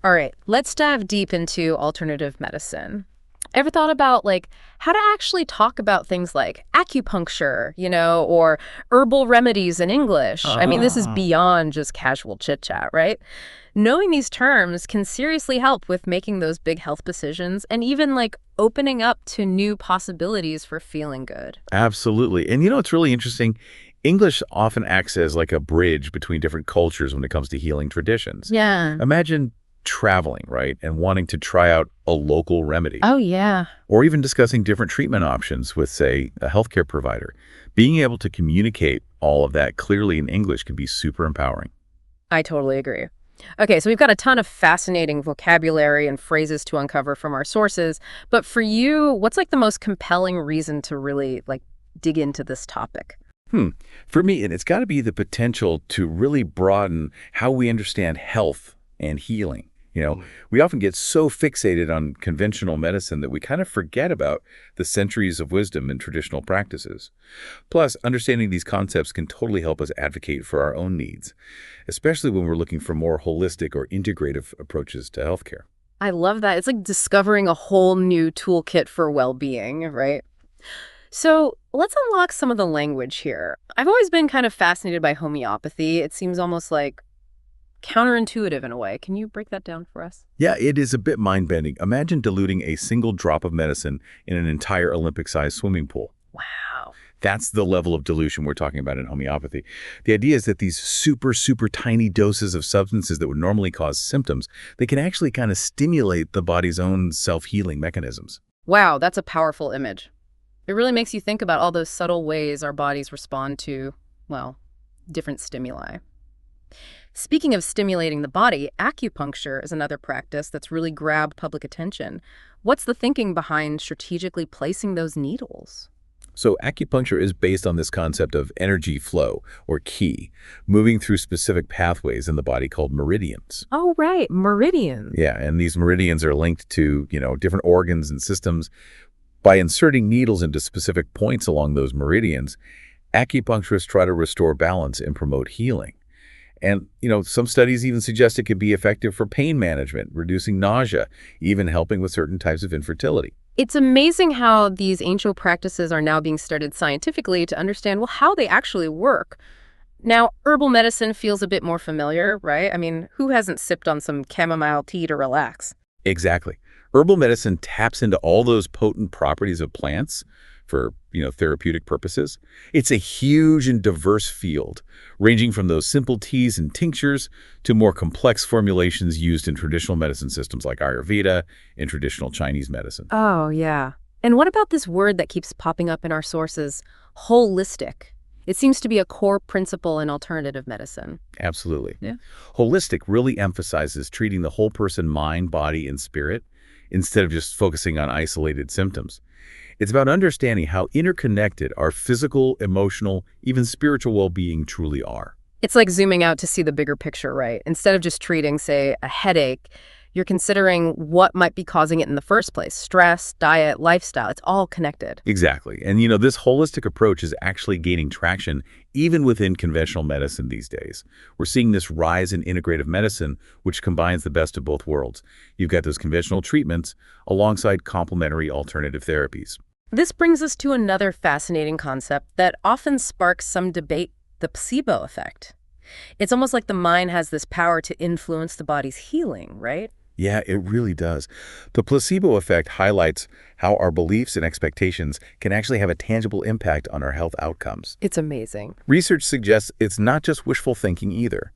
All right, let's dive deep into alternative medicine. Ever thought about how to actually talk about things like acupuncture, or herbal remedies in English? I mean, this is beyond just casual chit chat, right? Knowing these terms can seriously help with making those big health decisions and even opening up to new possibilities for feeling good. Absolutely. And it's really interesting. English often acts as like a bridge between different cultures when it comes to healing traditions. Yeah. Imagine traveling, right, and wanting to try out a local remedy, Oh, yeah. or even discussing different treatment options with, say, a healthcare provider. Being able to communicate all of that clearly in English can be super empowering. I totally agree. Okay, so we've got a ton of fascinating vocabulary and phrases to uncover from our sources. But for you, what's the most compelling reason to really dig into this topic? Hmm. For me, it's got to be the potential to really broaden how we understand health and healing. We often get so fixated on conventional medicine that we kind of forget about the centuries of wisdom in traditional practices. Plus, understanding these concepts can totally help us advocate for our own needs, especially when we're looking for more holistic or integrative approaches to healthcare. I love that. It's like discovering a whole new toolkit for well-being, right? So let's unlock some of the language here. I've always been kind of fascinated by homeopathy. It seems almost counterintuitive in a way. Can you break that down for us? Yeah, it is a bit mind-bending. Imagine diluting a single drop of medicine in an entire Olympic-sized swimming pool. Wow. That's the level of dilution we're talking about in homeopathy. The idea is that these super, super tiny doses of substances that would normally cause symptoms, they can actually kind of stimulate the body's own self-healing mechanisms. Wow, that's a powerful image. It really makes you think about all those subtle ways our bodies respond to, well, different stimuli. Speaking of stimulating the body, acupuncture is another practice that's really grabbed public attention. What's the thinking behind strategically placing those needles? So acupuncture is based on this concept of energy flow, or qi, moving through specific pathways in the body called meridians. Oh, right, meridians. Yeah, and these meridians are linked to, different organs and systems. By inserting needles into specific points along those meridians, acupuncturists try to restore balance and promote healing. And, some studies even suggest it could be effective for pain management, reducing nausea, even helping with certain types of infertility. It's amazing how these ancient practices are now being studied scientifically to understand, well, how they actually work. Now, herbal medicine feels a bit more familiar, right? I mean, who hasn't sipped on some chamomile tea to relax? Exactly. Herbal medicine taps into all those potent properties of plants for, therapeutic purposes. It's a huge and diverse field, ranging from those simple teas and tinctures to more complex formulations used in traditional medicine systems like Ayurveda and traditional Chinese medicine. Oh, yeah. And what about this word that keeps popping up in our sources, holistic? It seems to be a core principle in alternative medicine. Absolutely. Yeah. Holistic really emphasizes treating the whole person, mind, body, and spirit, instead of just focusing on isolated symptoms. It's about understanding how interconnected our physical, emotional, even spiritual well-being truly are. It's like zooming out to see the bigger picture, right? Instead of just treating, say, a headache, you're considering what might be causing it in the first place. Stress, diet, lifestyle, it's all connected. Exactly. And this holistic approach is actually gaining traction even within conventional medicine these days. We're seeing this rise in integrative medicine, which combines the best of both worlds. You've got those conventional treatments alongside complementary alternative therapies. This brings us to another fascinating concept that often sparks some debate, the placebo effect. It's almost like the mind has this power to influence the body's healing, right? Yeah, it really does. The placebo effect highlights how our beliefs and expectations can actually have a tangible impact on our health outcomes. It's amazing. Research suggests it's not just wishful thinking either.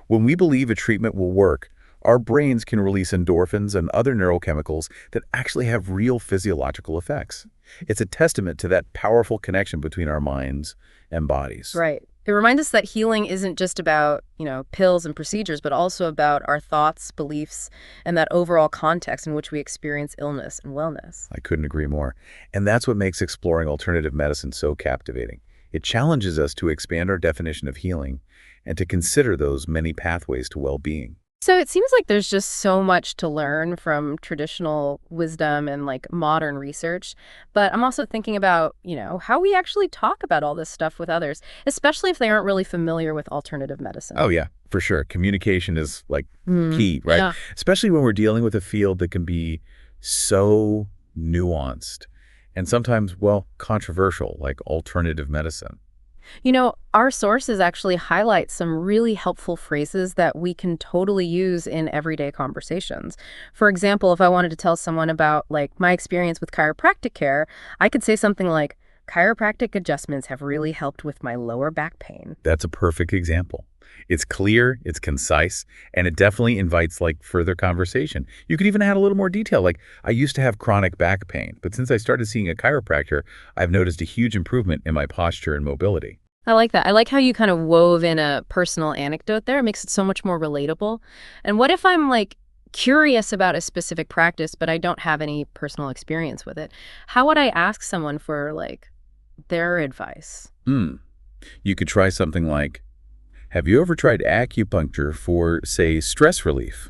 When we believe a treatment will work, our brains can release endorphins and other neurochemicals that actually have real physiological effects. It's a testament to that powerful connection between our minds and bodies. Right. It reminds us that healing isn't just about, pills and procedures, but also about our thoughts, beliefs, and that overall context in which we experience illness and wellness. I couldn't agree more. And that's what makes exploring alternative medicine so captivating. It challenges us to expand our definition of healing and to consider those many pathways to well-being. So it seems like there's just so much to learn from traditional wisdom and like modern research. But I'm also thinking about, how we actually talk about all this stuff with others, especially if they aren't really familiar with alternative Oh, medicine. yeah, for sure. Communication is like key, right? Yeah. Especially when we're dealing with a field that can be so nuanced and sometimes, well, controversial, like alternative medicine. Our sources actually highlight some really helpful phrases that we can totally use in everyday conversations. For example, if I wanted to tell someone about like my experience with chiropractic care, I could say something like, chiropractic adjustments have really helped with my lower back pain. That's a perfect example. It's clear, it's concise, and it definitely invites like further conversation. You could even add a little more detail. Like, I used to have chronic back pain, but since I started seeing a chiropractor, I've noticed a huge improvement in my posture and mobility. I like that. I like how you kind of wove in a personal anecdote there. It makes it so much more relatable. And what if I'm like curious about a specific practice, but I don't have any personal experience with it? How would I ask someone for like their advice? Hmm. You could try something like, have you ever tried acupuncture for, say, stress relief?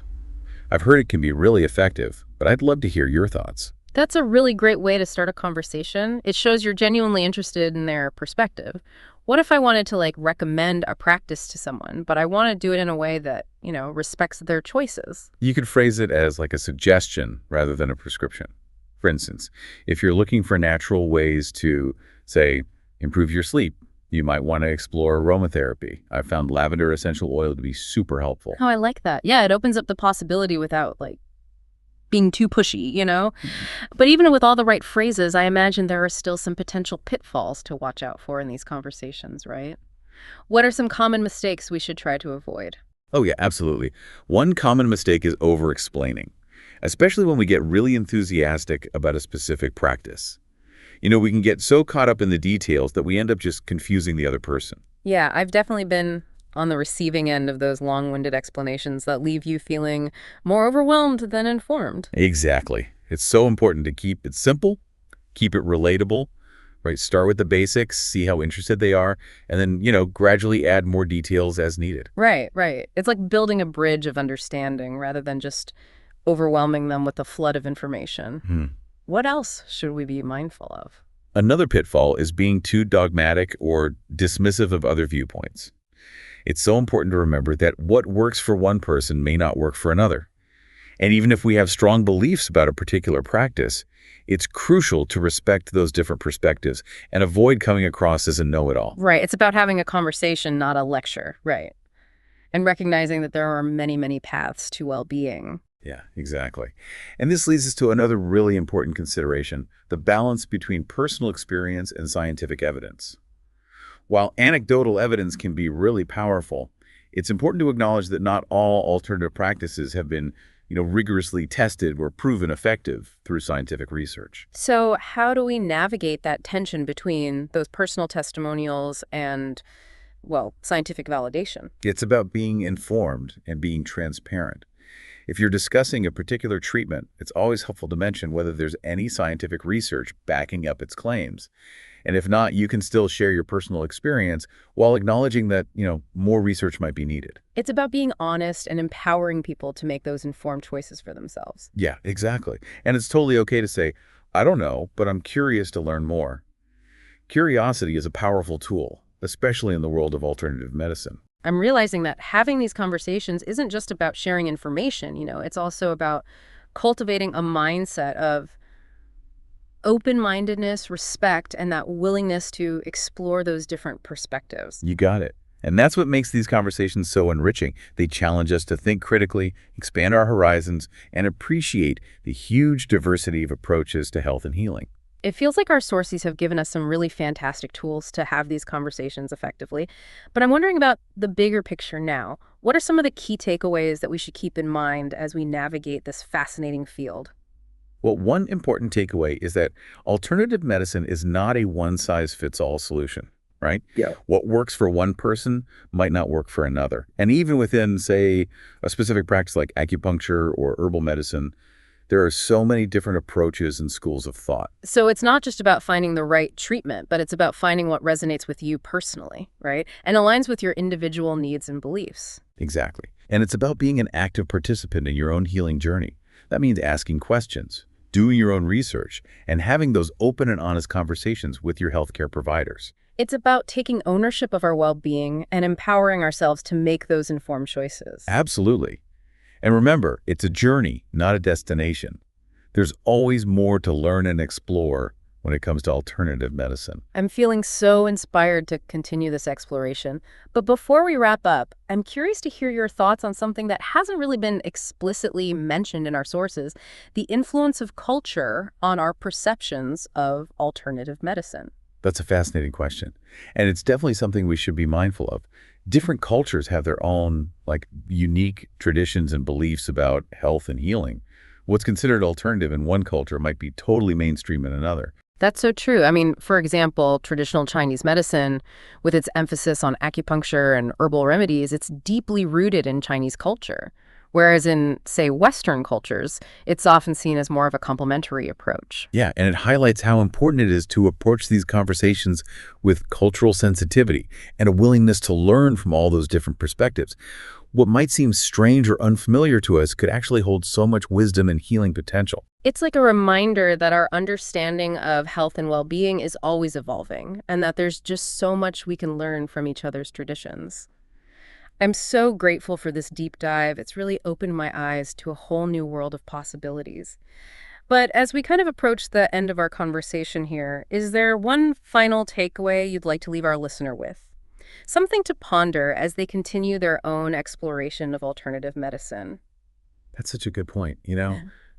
I've heard it can be really effective, but I'd love to hear your thoughts. That's a really great way to start a conversation. It shows you're genuinely interested in their perspective. What if I wanted to like recommend a practice to someone, but I want to do it in a way that, respects their choices? You could phrase it as like a suggestion rather than a prescription. For instance, if you're looking for natural ways to, say, improve your sleep, you might want to explore aromatherapy. I've found lavender essential oil to be super helpful. Oh, I like that. Yeah, it opens up the possibility without like being too pushy. But even with all the right phrases, I imagine there are still some potential pitfalls to watch out for in these conversations, right? What are some common mistakes we should try to avoid? Oh, yeah, absolutely. One common mistake is over-explaining, especially when we get really enthusiastic about a specific practice. We can get so caught up in the details that we end up just confusing the other person. Yeah, I've definitely been on the receiving end of those long-winded explanations that leave you feeling more overwhelmed than informed. Exactly. It's so important to keep it simple, keep it relatable, right? Start with the basics, see how interested they are, and then, gradually add more details as needed. Right, right. It's like building a bridge of understanding rather than just overwhelming them with a flood of information. Hmm. What else should we be mindful of? Another pitfall is being too dogmatic or dismissive of other viewpoints. It's so important to remember that what works for one person may not work for another. And even if we have strong beliefs about a particular practice, it's crucial to respect those different perspectives and avoid coming across as a know-it-all. Right. It's about having a conversation, not a lecture. Right. And recognizing that there are many, many paths to well-being. Yeah, exactly. And this leads us to another really important consideration, the balance between personal experience and scientific evidence. While anecdotal evidence can be really powerful, it's important to acknowledge that not all alternative practices have been, rigorously tested or proven effective through scientific research. So how do we navigate that tension between those personal testimonials and, well, scientific validation? It's about being informed and being transparent. If you're discussing a particular treatment, it's always helpful to mention whether there's any scientific research backing up its claims. And if not, you can still share your personal experience while acknowledging that, more research might be needed. It's about being honest and empowering people to make those informed choices for themselves. Yeah, exactly. And it's totally okay to say, I don't know, but I'm curious to learn more. Curiosity is a powerful tool, especially in the world of alternative medicine. I'm realizing that having these conversations isn't just about sharing information, it's also about cultivating a mindset of open-mindedness, respect, and that willingness to explore those different perspectives. You got it. And that's what makes these conversations so enriching. They challenge us to think critically, expand our horizons, and appreciate the huge diversity of approaches to health and healing. It feels like our sources have given us some really fantastic tools to have these conversations effectively. But I'm wondering about the bigger picture now. What are some of the key takeaways that we should keep in mind as we navigate this fascinating field? Well, one important takeaway is that alternative medicine is not a one-size-fits-all solution, right? Yeah. What works for one person might not work for another. And even within, say, a specific practice like acupuncture or herbal medicine, there are so many different approaches and schools of thought. So it's not just about finding the right treatment, but it's about finding what resonates with you personally, right? And aligns with your individual needs and beliefs. Exactly. And it's about being an active participant in your own healing journey. That means asking questions, doing your own research, and having those open and honest conversations with your healthcare providers. It's about taking ownership of our well-being and empowering ourselves to make those informed choices. Absolutely. And remember, it's a journey, not a destination. There's always more to learn and explore when it comes to alternative medicine. I'm feeling so inspired to continue this exploration. But before we wrap up, I'm curious to hear your thoughts on something that hasn't really been explicitly mentioned in our sources, the influence of culture on our perceptions of alternative medicine. That's a fascinating question. And it's definitely something we should be mindful of. Different cultures have their own, unique traditions and beliefs about health and healing. What's considered alternative in one culture might be totally mainstream in another. That's so true. I mean, for example, traditional Chinese medicine, with its emphasis on acupuncture and herbal remedies, it's deeply rooted in Chinese culture. Whereas in, say, Western cultures, it's often seen as more of a complementary approach. Yeah, and it highlights how important it is to approach these conversations with cultural sensitivity and a willingness to learn from all those different perspectives. What might seem strange or unfamiliar to us could actually hold so much wisdom and healing potential. It's like a reminder that our understanding of health and well-being is always evolving, and that there's just so much we can learn from each other's traditions. I'm so grateful for this deep dive. It's really opened my eyes to a whole new world of possibilities. But as we kind of approach the end of our conversation here, is there one final takeaway you'd like to leave our listener with? Something to ponder as they continue their own exploration of alternative medicine. That's such a good point.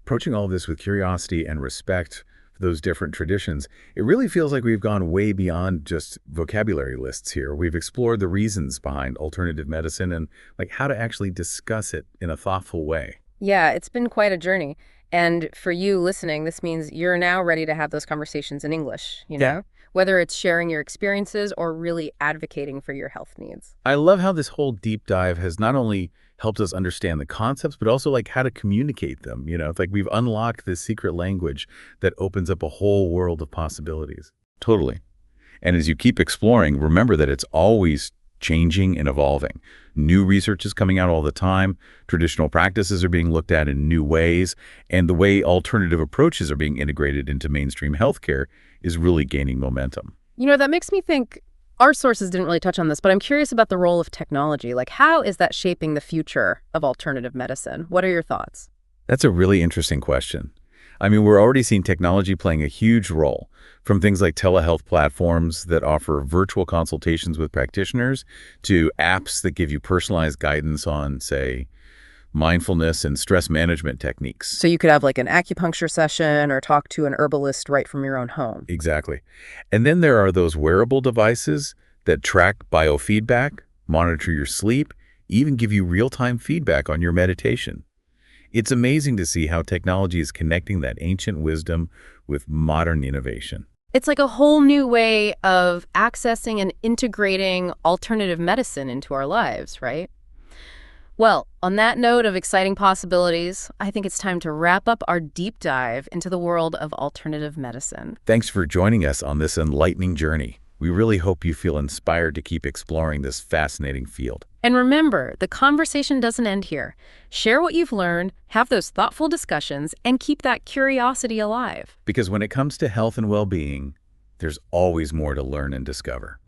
Approaching all of this with curiosity and respect for those different traditions, it really feels like we've gone way beyond just vocabulary lists here. We've explored the reasons behind alternative medicine and how to actually discuss it in a thoughtful way. Yeah, it's been quite a journey. And for you listening, this means you're now ready to have those conversations in English, Yeah. whether it's sharing your experiences or really advocating for your health needs. I love how this whole deep dive has not only helped us understand the concepts, but also how to communicate them. It's like we've unlocked this secret language that opens up a whole world of possibilities. Totally. And as you keep exploring, remember that it's always changing and evolving. New research is coming out all the time. Traditional practices are being looked at in new ways. And the way alternative approaches are being integrated into mainstream healthcare is really gaining momentum. That makes me think, our sources didn't really touch on this, but I'm curious about the role of technology. How is that shaping the future of alternative medicine? What are your thoughts? That's a really interesting question. I mean, we're already seeing technology playing a huge role, from things like telehealth platforms that offer virtual consultations with practitioners to apps that give you personalized guidance on, say, mindfulness and stress management techniques. So you could have an acupuncture session or talk to an herbalist right from your own home. Exactly. And then there are those wearable devices that track biofeedback, monitor your sleep, even give you real-time feedback on your meditation. It's amazing to see how technology is connecting that ancient wisdom with modern innovation. It's like a whole new way of accessing and integrating alternative medicine into our lives, right? Well, on that note of exciting possibilities, I think it's time to wrap up our deep dive into the world of alternative medicine. Thanks for joining us on this enlightening journey. We really hope you feel inspired to keep exploring this fascinating field. And remember, the conversation doesn't end here. Share what you've learned, have those thoughtful discussions, and keep that curiosity alive. Because when it comes to health and well-being, there's always more to learn and discover.